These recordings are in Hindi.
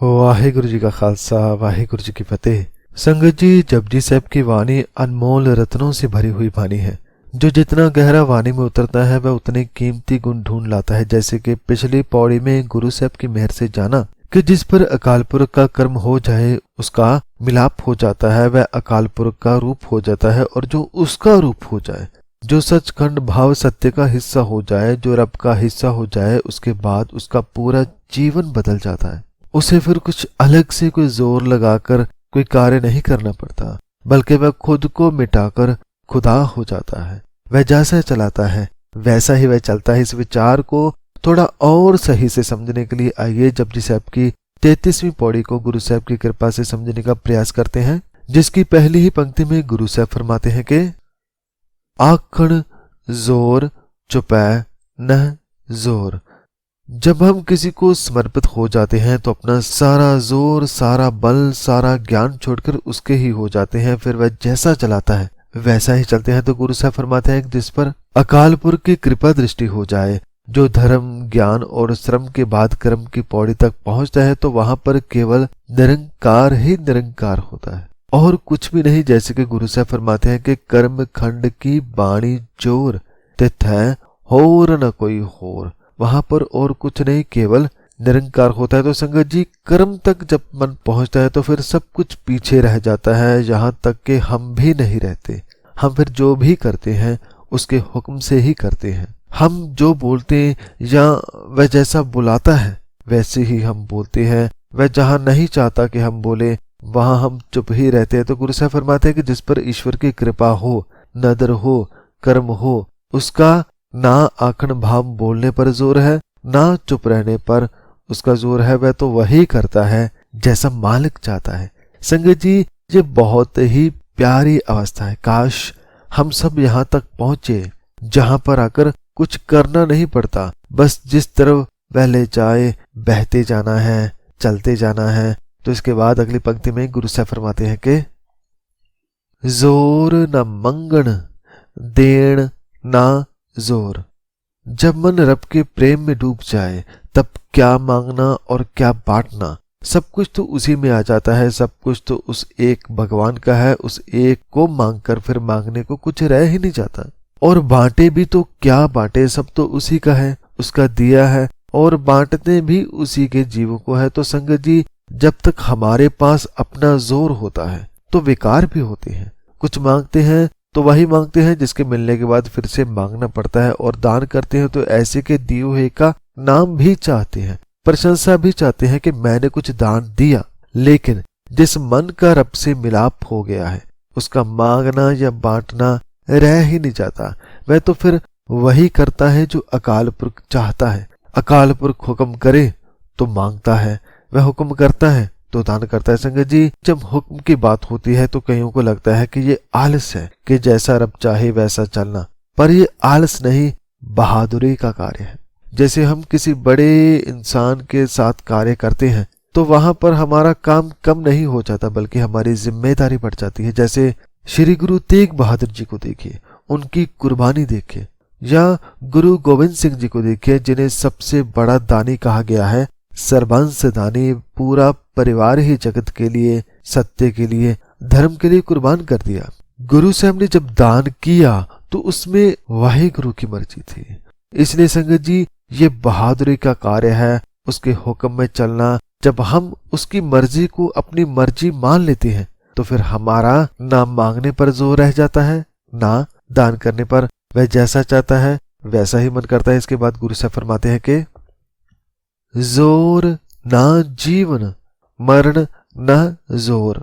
वाहिगुरु जी का खालसा, वाहिगुरु जी की फतेह। संगत जी, जपजी साहब की वाणी अनमोल रत्नों से भरी हुई वाणी है। जो जितना गहरा वाणी में उतरता है वह उतने कीमती गुण ढूंढ लाता है। जैसे कि पिछली पौड़ी में गुरु साहब की मेहर से जाना कि जिस पर अकाल पुरख का कर्म हो जाए उसका मिलाप हो जाता है, वह अकाल पुरख का रूप हो जाता है। और जो उसका रूप हो जाए, जो सचखंड भाव सत्य का हिस्सा हो जाए, जो रब का हिस्सा हो जाए, उसके बाद उसका पूरा जीवन बदल जाता है। उसे फिर कुछ अलग से कोई जोर लगाकर कोई कार्य नहीं करना पड़ता, बल्कि वह खुद को मिटाकर खुदा हो जाता है। वह जैसा चलाता है वैसा ही वह चलता है। इस विचार को थोड़ा और सही से समझने के लिए आइए जपजी साहब की 33वीं पौड़ी को गुरु साहब की कृपा से समझने का प्रयास करते हैं, जिसकी पहली ही पंक्ति में गुरु साहब फरमाते हैं कि आखण जोर चुपै न जोर। जब हम किसी को समर्पित हो जाते हैं तो अपना सारा जोर, सारा बल, सारा ज्ञान छोड़कर उसके ही हो जाते हैं। फिर वह जैसा चलाता है वैसा ही चलते हैं। तो गुरु साहब फरमाते हैं जिस पर अकाल पुरख की कृपा दृष्टि हो जाए, जो धर्म, ज्ञान और श्रम के बाद कर्म की पौड़ी तक पहुंचता है, तो वहां पर केवल निरंकार ही निरंकार होता है और कुछ भी नहीं। जैसे कि गुरु साहब फरमाते हैं कि कर्म खंड की बाणी जोर तिथ है होर न कोई होर। वहां पर और कुछ नहीं, केवल निरंकार होता है। तो संगत जी, कर्म तक जब मन पहुंचता है तो फिर सब कुछ पीछे रह जाता है, यहां तक कि हम भी नहीं रहते। हम फिर जो भी करते हैं उसके हुक्म से ही करते हैं। हम जो बोलते हैं या वह जैसा बुलाता है वैसे ही हम बोलते हैं। वह जहां नहीं चाहता कि हम बोले वहां हम चुप ही रहते हैं। तो गुरु साहब फरमाते हैं कि जिस पर ईश्वर की कृपा हो, नदर हो, कर्म हो, उसका ना आखण भाव बोलने पर जोर है, ना चुप रहने पर उसका जोर है। वह तो वही करता है जैसा मालिक चाहता है। संगत जी, ये बहुत ही प्यारी अवस्था है। काश हम सब यहाँ तक पहुंचे जहां पर आकर कुछ करना नहीं पड़ता, बस जिस तरफ वह ले जाए बहते जाना है, चलते जाना है। तो इसके बाद अगली पंक्ति में गुरु साहब फरमाते हैं कि जोर न मंगण देण ना जोर। जब मन रब के प्रेम में डूब जाए तब क्या मांगना और क्या बांटना, सब कुछ तो उसी में आ जाता है। सब कुछ तो उस एक भगवान का है। उस एक को मांगकर फिर मांगने को कुछ रह ही नहीं जाता। और बांटे भी तो क्या बांटे, सब तो उसी का है, उसका दिया है और बांटते भी उसी के जीवों को है। तो संगत जी, जब तक हमारे पास अपना जोर होता है तो विकार भी होते हैं। कुछ मांगते हैं तो वही मांगते हैं जिसके मिलने के बाद फिर से मांगना पड़ता है। और दान करते हैं तो ऐसे के दिए हुए का नाम भी चाहते हैं, प्रशंसा भी चाहते हैं कि मैंने कुछ दान दिया। लेकिन जिस मन का रब से मिलाप हो गया है उसका मांगना या बांटना रह ही नहीं जाता। वह तो फिर वही करता है जो अकाल पुरख चाहता है। अकाल पुरख हुक्म करे तो मांगता है, वह हुक्म करता है तो दान करता है। संगत जी, जब हुक्म की बात होती है तो कईयों को लगता है कि ये आलस है कि जैसा रब चाहे वैसा चलना, पर ये आलस नहीं, बहादुरी का कार्य है। जैसे हम किसी बड़े इंसान के साथ कार्य करते हैं तो वहां पर हमारा काम कम नहीं हो जाता बल्कि हमारी जिम्मेदारी बढ़ जाती है। जैसे श्री गुरु तेग बहादुर जी को देखिए, उनकी कुर्बानी देखिए, या गुरु गोविंद सिंह जी को देखिए जिन्हें सबसे बड़ा दानी कहा गया है, सर्वांश दानी। पूरा परिवार ही जगत के लिए, सत्य के लिए, धर्म के लिए कुर्बान कर दिया। गुरु साहब ने जब दान किया तो उसमें वाहे गुरु की मर्जी थी। इसलिए संगत जी, ये बहादुरी का कार्य है, उसके हुक्म में चलना। जब हम उसकी मर्जी को अपनी मर्जी मान लेते हैं तो फिर हमारा ना मांगने पर जोर रह जाता है, ना दान करने पर। वह जैसा चाहता है वैसा ही मन करता है। इसके बाद गुरु साहब फरमाते हैं कि जोर ना जीवन, मरण न जोर।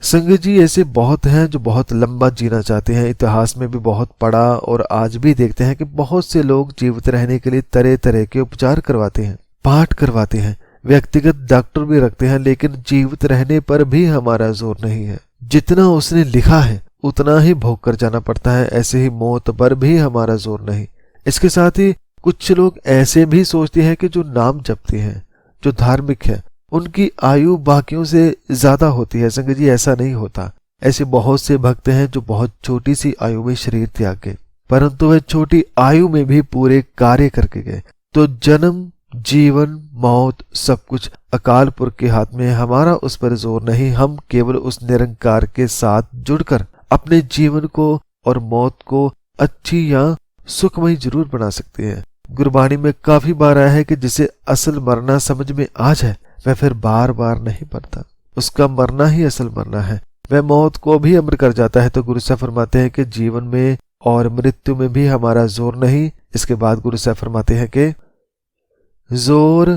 संगत जी, ऐसे बहुत हैं जो बहुत लंबा जीना चाहते हैं। इतिहास में भी बहुत पढ़ा और आज भी देखते हैं कि बहुत से लोग जीवित रहने के लिए तरह तरह के उपचार करवाते हैं, पाठ करवाते हैं, व्यक्तिगत डॉक्टर भी रखते हैं, लेकिन जीवित रहने पर भी हमारा जोर नहीं है। जितना उसने लिखा है उतना ही भोग कर जाना पड़ता है। ऐसे ही मौत पर भी हमारा जोर नहीं। इसके साथ ही कुछ लोग ऐसे भी सोचते हैं कि जो नाम जपते हैं, जो धार्मिक है, उनकी आयु बाकियों से ज्यादा होती है। संगत जी, ऐसा नहीं होता। ऐसे बहुत से भक्त हैं जो बहुत छोटी सी आयु में शरीर त्याग गए, परंतु वह छोटी आयु में भी पूरे कार्य करके गए। तो जन्म जीवन मौत सब कुछ अकाल पुरख के हाथ में है। हमारा उस पर जोर नहीं, हम केवल उस निरंकार के साथ जुड़कर अपने जीवन को और मौत को अच्छी या सुखमय जरूर बना सकते हैं। गुरबाणी में काफी बार आया है कि जिसे असल मरना समझ में आ जाए वह फिर बार बार नहीं मरता, उसका मरना ही असल मरना है, वह मौत को भी अमर कर जाता है। तो गुरु साहब फरमाते हैं कि जीवन में और मृत्यु में भी हमारा जोर नहीं। इसके बाद गुरु साहब फरमाते हैं कि जोर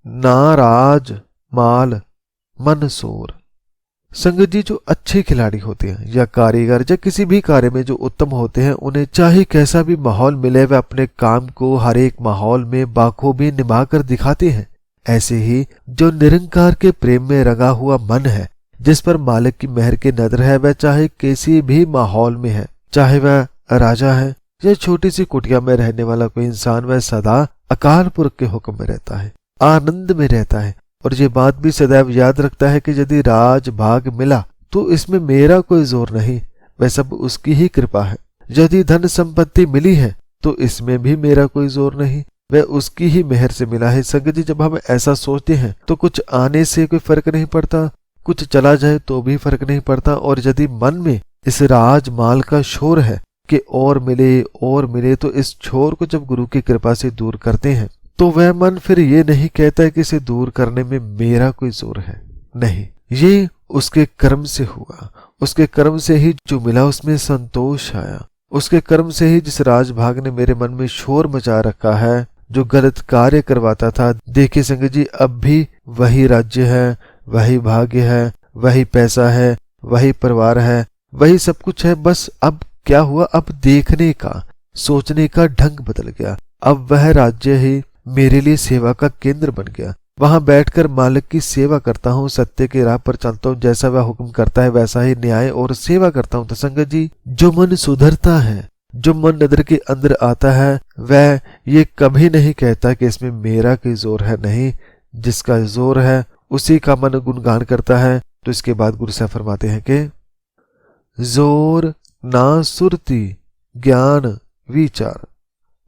ना राज माल मन सोर। संगत जी, जो अच्छे खिलाड़ी होते हैं या कारीगर या किसी भी कार्य में जो उत्तम होते हैं, उन्हें चाहे कैसा भी माहौल मिले वह अपने काम को हर एक माहौल में बाखूबी निभा कर दिखाते हैं। ऐसे ही जो निरंकार के प्रेम में रंगा हुआ मन है, जिस पर मालिक की मेहर की नजर है, वह चाहे किसी भी माहौल में है, चाहे वह राजा है या छोटी सी कुटिया में रहने वाला कोई इंसान, वह सदा अकाल पुरख के हुक्म में रहता है, आनंद में रहता है। और ये बात भी सदैव याद रखता है कि यदि राज भाग मिला तो इसमें मेरा कोई जोर नहीं, वह सब उसकी ही कृपा है। यदि धन संपत्ति मिली है तो इसमें भी मेरा कोई जोर नहीं, वह उसकी ही मेहर से मिला है। संगत जी, जब हम ऐसा सोचते हैं तो कुछ आने से कोई फर्क नहीं पड़ता, कुछ चला जाए तो भी फर्क नहीं पड़ता। और यदि मन में इस राज माल का शोर है कि और मिले, तो इस शोर को जब गुरु की कृपा से दूर करते हैं तो वह मन फिर ये नहीं कहता है कि इसे दूर करने में मेरा कोई जोर है, नहीं, ये उसके कर्म से हुआ, उसके कर्म से ही जो मिला उसमें संतोष आया, उसके कर्म से ही जिस राजभाग ने मेरे मन में शोर मचा रखा है, जो गलत कार्य करवाता था। देखिए संगत जी, अब भी वही राज्य है, वही भाग्य है, वही पैसा है, वही परिवार है, वही सब कुछ है। बस अब क्या हुआ, अब देखने का सोचने का ढंग बदल गया। अब वह राज्य ही मेरे लिए सेवा का केंद्र बन गया। वहां बैठकर मालिक की सेवा करता हूँ, सत्य के राह पर चलता हूँ, जैसा वह हुक्म करता है वैसा ही न्याय और सेवा करता हूँ। तो संगत जी, जो मन सुधरता है, जो मन नजर के अंदर आता है, वह ये कभी नहीं कहता कि इसमें मेरा कोई जोर है, नहीं, जिसका जोर है उसी का मन गुणगान करता है। तो इसके बाद गुरु साहब फरमाते हैं कि जोर ना सुरती ज्ञान विचार।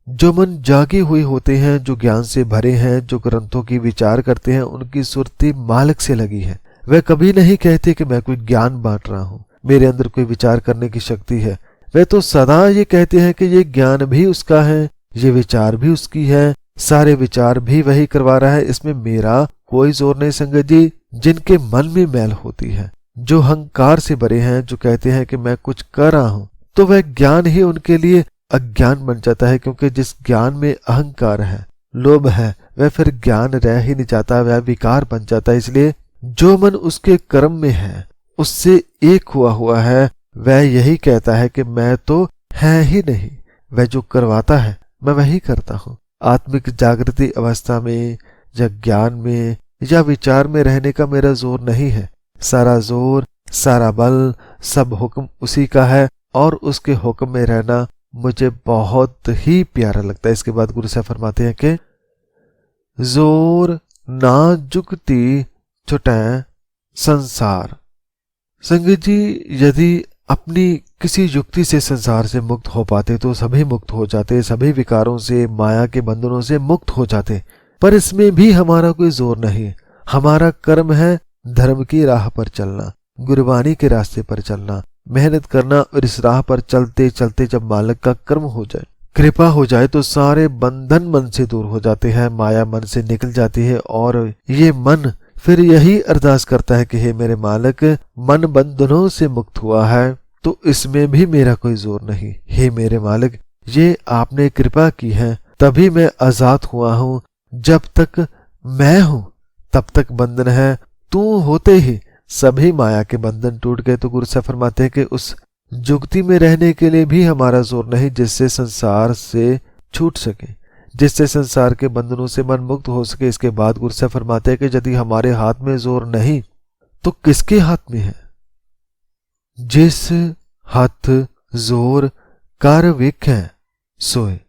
जो मन जागे हुए होते हैं, जो ज्ञान से भरे हैं, जो ग्रंथों की विचार करते हैं, उनकी सुरती मालिक से लगी है। वह कभी नहीं कहते कि मैं कोई ज्ञान बांट रहा हूं, मेरे अंदर कोई विचार करने की शक्ति है। वह तो सदा ये कहते हैं कि ये ज्ञान भी उसका है, ये विचार भी उसकी है, सारे विचार भी वही करवा रहा है, इसमें मेरा कोई जोर नहीं। संगत जी, जिनके मन में मैल होती है, जो अहंकार से भरे हैं, जो कहते हैं कि मैं कुछ कर रहा हूं, तो वह ज्ञान ही उनके लिए अज्ञान बन जाता है। क्योंकि जिस ज्ञान में अहंकार है, लोभ है, वह फिर ज्ञान रह ही नहीं जाता, वह विकार बन जाता है। इसलिए जो मन उसके कर्म में है, उससे एक हुआ है, वह यही कहता है कि मैं तो है ही नहीं, वह जो करवाता है मैं वही करता हूँ। आत्मिक जागृति अवस्था में या ज्ञान में या विचार में रहने का मेरा जोर नहीं है। सारा जोर, सारा बल, सब हुक्म उसी का है और उसके हुक्म में रहना मुझे बहुत ही प्यारा लगता है। इसके बाद गुरु साहब फरमाते हैं कि जोर ना जुगती छुटे संसार। संगत जी, यदि अपनी किसी युक्ति से संसार से मुक्त हो पाते तो सभी मुक्त हो जाते, सभी विकारों से, माया के बंधनों से मुक्त हो जाते। पर इसमें भी हमारा कोई जोर नहीं। हमारा कर्म है धर्म की राह पर चलना, गुरबानी के रास्ते पर चलना, मेहनत करना। और इस राह पर चलते चलते जब मालिक का कर्म हो जाए, कृपा हो जाए, तो सारे बंधन मन से दूर हो जाते हैं, माया मन से निकल जाती है। और ये मन फिर यही अरदास करता है कि हे मेरे मालिक, मन बंधनों से मुक्त हुआ है तो इसमें भी मेरा कोई जोर नहीं। हे मेरे मालिक, ये आपने कृपा की है तभी मैं आजाद हुआ हूं। जब तक मैं हूं तब तक बंधन है, तू होते ही सभी माया के बंधन टूट गए। तो गुरु साहब फरमाते हैं कि उस जुगती में रहने के लिए भी हमारा जोर नहीं, जिससे संसार से छूट सके, जिससे संसार के बंधनों से मन मुक्त हो सके। इसके बाद गुरु साहब फरमाते हैं कि यदि हमारे हाथ में जोर नहीं तो किसके हाथ में है? जिस हाथ जोर कर वेखें सोए।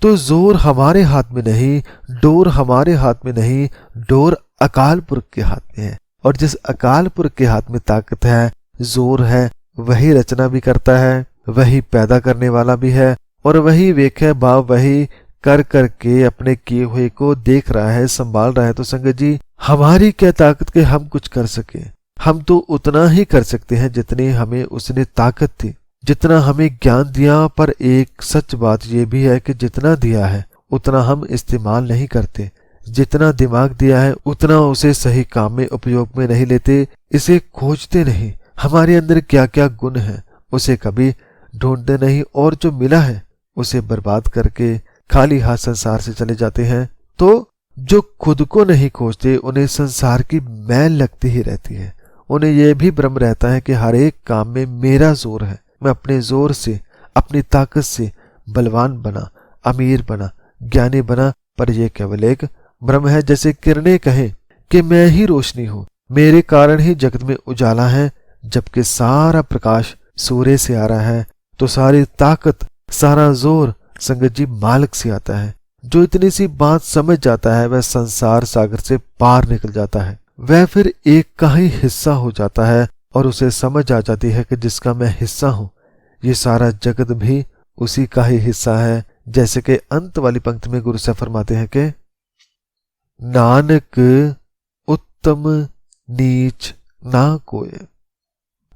तो जोर हमारे हाथ में नहीं, डोर हमारे हाथ में नहीं, डोर अकाल पुरख के हाथ में है। और जिस अकाल पुरख के हाथ में ताकत है, जोर है, वही रचना भी करता है, वही पैदा करने वाला भी है और वही वेखे भाव, वही कर करके अपने किए हुए को देख रहा है, संभाल रहा है, तो संगत जी हमारी क्या ताकत के हम कुछ कर सके। हम तो उतना ही कर सकते हैं जितनी हमें उसने ताकत दी, जितना हमें ज्ञान दिया। पर एक सच बात यह भी है कि जितना दिया है उतना हम इस्तेमाल नहीं करते। जितना दिमाग दिया है उतना उसे सही काम में उपयोग में नहीं लेते, इसे खोजते नहीं। हमारे अंदर क्या क्या गुण है उसे कभी ढूंढते नहीं, और जो मिला है उसे बर्बाद करके खाली हाथ संसार से चले जाते हैं। तो जो खुद को नहीं खोजते उन्हें संसार की मैल लगती ही रहती है। उन्हें यह भी भ्रम रहता है कि हर एक काम में मेरा जोर है, मैं अपने जोर से, अपनी ताकत से बलवान बना, अमीर बना, ज्ञानी बना। पर यह केवल एक भ्रम है। जैसे किरणें कहें कि मैं ही रोशनी हूं, मेरे कारण ही जगत में उजाला है, जबकि सारा प्रकाश सूर्य से आ रहा है। तो सारी ताकत, सारा जोर संगत जी मालिक से आता है। जो इतनी सी बात समझ जाता है वह संसार सागर से पार निकल जाता है। वह फिर एक का ही हिस्सा हो जाता है और उसे समझ आ जाती है कि जिसका मैं हिस्सा हूं, ये सारा जगत भी उसी का ही हिस्सा है। जैसे कि अंत वाली पंक्ति में गुरु साहब फरमाते हैं कि नानक उत्तम नीच ना कोय।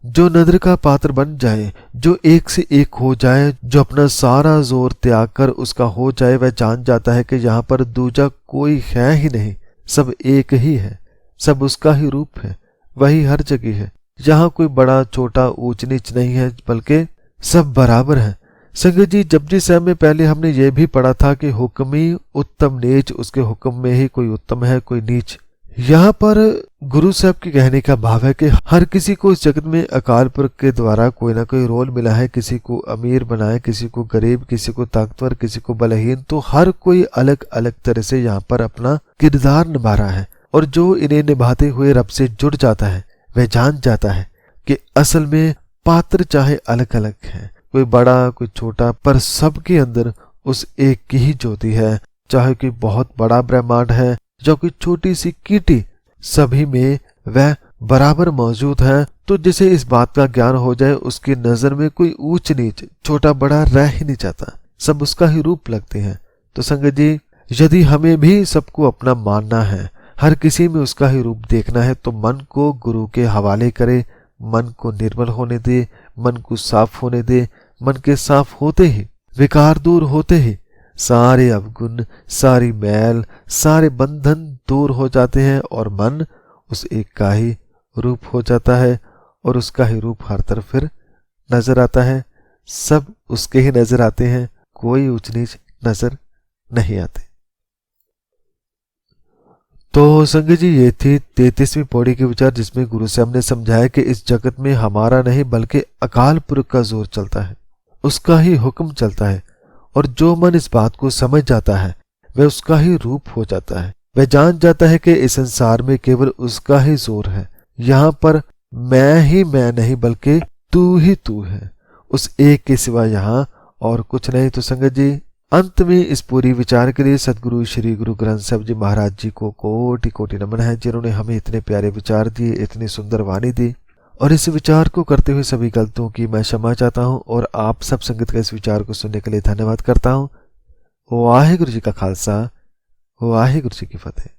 जो नदर का पात्र बन जाए, जो एक से एक हो जाए, जो अपना सारा जोर त्याग कर उसका हो जाए, वह जान जाता है कि यहाँ पर दूजा कोई है ही नहीं, सब एक ही है, सब उसका ही रूप है, वही हर जगह है। यहाँ कोई बड़ा छोटा ऊंच नीच नहीं है, बल्कि सब बराबर है। संगत जी जपजी साहब में पहले हमने ये भी पढ़ा था कि हुक्मी उत्तम नीच, उसके हुक्म में ही कोई उत्तम है कोई नीच। यहाँ पर गुरु साहब के कहने का भाव है कि हर किसी को इस जगत में अकाल पुरख के द्वारा कोई ना कोई रोल मिला है। किसी को अमीर बनाए, किसी को गरीब, किसी को ताकतवर, किसी को बलहीन। तो हर कोई अलग अलग तरह से यहाँ पर अपना किरदार निभा रहा है, और जो इन्हें निभाते हुए रब से जुड़ जाता है वह जान जाता है कि असल में पात्र चाहे अलग अलग है, कोई बड़ा कोई छोटा, पर सबके अंदर उस एक की ही ज्योति है। चाहे कोई बहुत बड़ा ब्रह्मांड है जो कोई छोटी सी कीटी, सभी में वह बराबर मौजूद है। तो जिसे इस बात का ज्ञान हो जाए उसकी नजर में कोई ऊंच नीच, छोटा बड़ा रह ही नहीं जाता, सब उसका ही रूप लगते हैं। तो संगत जी यदि हमें भी सबको अपना मानना है, हर किसी में उसका ही रूप देखना है, तो मन को गुरु के हवाले करे, मन को निर्मल होने दे, मन को साफ होने दे। मन के साफ होते ही, विकार दूर होते ही सारे अवगुण, सारी मैल, सारे बंधन दूर हो जाते हैं और मन उस एक का ही रूप हो जाता है, और उसका ही रूप हर तरफ फिर नजर आता है। सब उसके ही नजर आते हैं, कोई ऊंच नीच नजर नहीं आते। तो संगत जी ये थी 33वीं पौड़ी के विचार, जिसमें गुरु साहब ने समझाया कि इस जगत में हमारा नहीं बल्कि अकाल पुरख का जोर चलता है, उसका ही हुक्म चलता है। और जो मन इस बात को समझ जाता है वह उसका ही रूप हो जाता है। वह जान जाता है कि इस संसार में केवल उसका ही जोर है। यहाँ पर मैं ही मैं नहीं बल्कि तू ही तू है, उस एक के सिवा यहाँ और कुछ नहीं। तो संगत जी अंत में इस पूरी विचार के लिए सदगुरु श्री गुरु ग्रंथ साहब जी महाराज जी को कोटि कोटि नमन है, जिन्होंने हमें इतने प्यारे विचार दिए, इतनी सुंदर वाणी दी। और इस विचार को करते हुए सभी गलतियों की मैं क्षमा चाहता हूं, और आप सब संगत का इस विचार को सुनने के लिए धन्यवाद करता हूं। वाहिगुरु जी का खालसा, वाहिगुरु जी की फतेह।